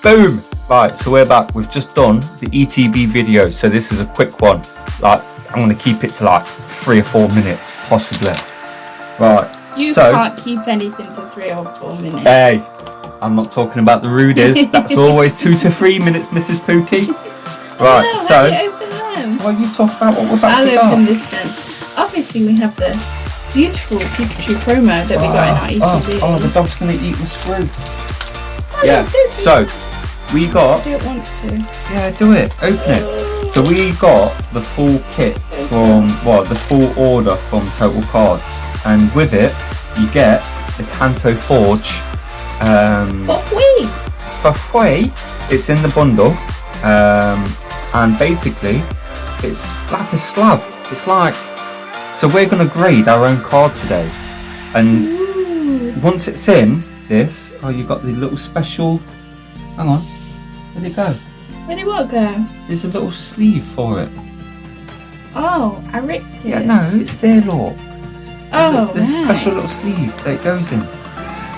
Boom! Right, so we're back. We've just done the ETB video, so this is a quick one. Like, I'm going to keep it to like 3 or 4 minutes, possibly. Right. You can't keep anything to 3 or 4 minutes. Hey, I'm not talking about the rudies. That's always 2 to 3 minutes, Mrs. Pookie. Right, no, so. How do you open them? Well, you talk about what we're about to I'll open this then. Obviously, we have the beautiful Pikachu promo that we got in our ETB. Oh, the dog's going to eat my screw. Oh, yeah, so we got. I don't want to. Yeah, do it. Open it. So we got the full kit the full order from Total Cards, and with it you get the Kanto Forge. For free. It's in the bundle, and basically it's like a slab. It's like, so we're gonna grade our own card today, and once it's in this, you got the little special. Hang on, where'd it go? Where did what go? There's a little sleeve for it. Oh, I ripped it. Yeah, no, it's there, look. There's a special little sleeve that it goes in.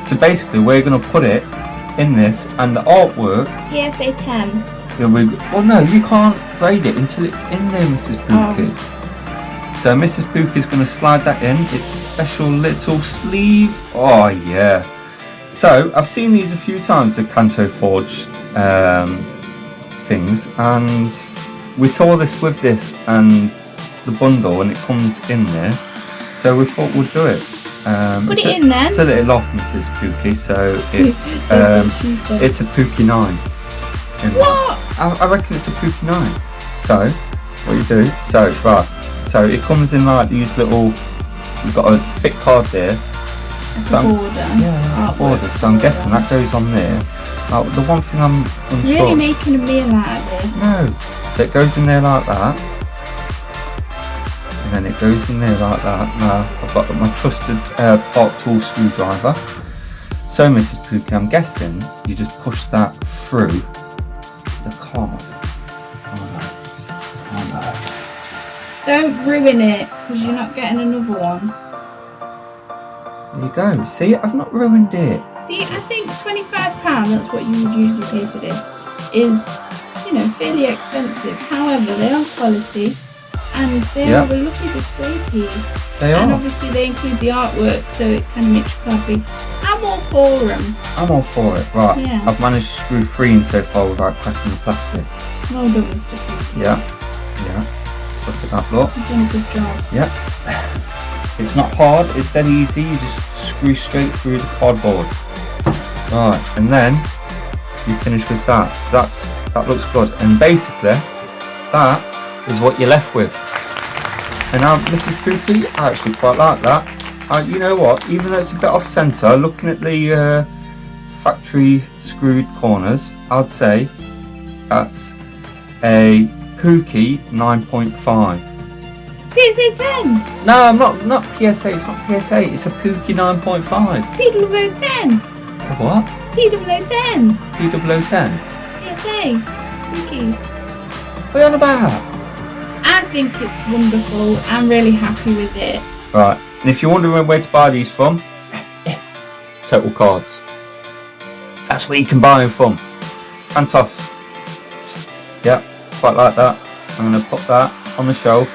So basically, we're going to put it in this, and the artwork. Yes, I can. Yeah, well, no, you can't grade it until it's in there, Mrs. Pookie. So Mrs. Pookie's going to slide that in. It's a special little sleeve. Oh yeah. So I've seen these a few times, the Kanto Forge things, and we saw this with this and the bundle, and it comes in there. So we thought we'd do it. Put it in there. It's a little off, Mrs. Pookie. So it's a Pookie 9. What? I reckon it's a Pookie 9. So what you do? So it comes in like these little. You've got a thick card there. Like a border. Yeah, border. So I'm guessing that goes on there. The one thing I'm unsure. Really making a meal out of it. No. So it goes in there like that. And then it goes in there like that. Now I've got my trusted Park Tool screwdriver. So Mrs. Pookie, I'm guessing you just push that through the card. Oh no. Don't ruin it, because you're not getting another one. There you go. See, I've not ruined it. See, I think £25, that's what you would usually pay for this, is, fairly expensive. However, they are quality, and they are a lovely display piece. They are. And obviously they include the artwork, so it kind of makes your card big. I'm all for them. I'm all for it. Right. Yeah. I've managed to screw 3 in so far without cracking the plastic. Well done, Mr. Pookie. Yeah. Look at that, look. You've done a good job. Yeah. It's not hard, it's dead easy, you just screw straight through the cardboard. Right, and then you finish with that. So that looks good. And basically, that is what you're left with. And now, Mrs. Pookie, I actually quite like that. You know what, even though it's a bit off centre, looking at the factory screwed corners, I'd say that's a Pookie 9.5. PSA 10! No, I'm not PSA, it's not PSA, it's a Pookie 9.5. PWO 10! A what? PWO 10! PWO 10? PSA. Pookie. What are you on about? I think it's wonderful. I'm really happy with it. Right, and if you're wondering where to buy these from, Total Cards. That's where you can buy them from. Fantos. Yeah, quite like that. I'm going to put that on the shelf,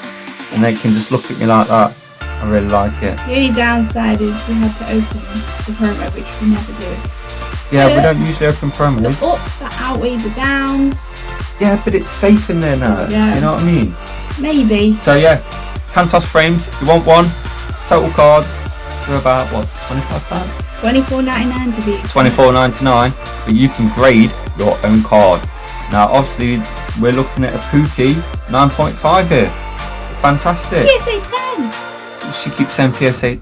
and they can just look at me like that. I really like it. The only downside is we had to open the promo, which we never do. Yeah, we don't usually open promos. The ups outweigh the downs. Yeah, but it's safe in there now. Yeah. You know what I mean? Maybe. So yeah, Kantos frames. You want one? Total Cards. They're about what? £25? $24.99 to be. $24.99. But you can grade your own card. Now, obviously, we're looking at a Pookie 9.5 here. Fantastic. PSA 10. She keeps saying PSA.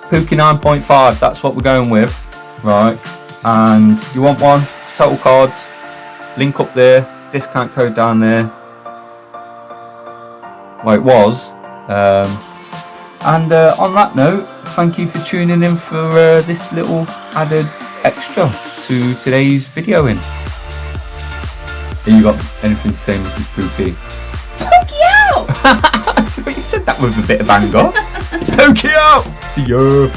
Pookie 9.5. That's what we're going with, right? And you want one? Total Cards. Link up there. Discount code down there. Well, it was. And on that note, thank you for tuning in for this little added extra to today's video. Have you got anything to say, Mrs. Pookie? Pookie out! But you said that with a bit of anger. Pookie out! See ya!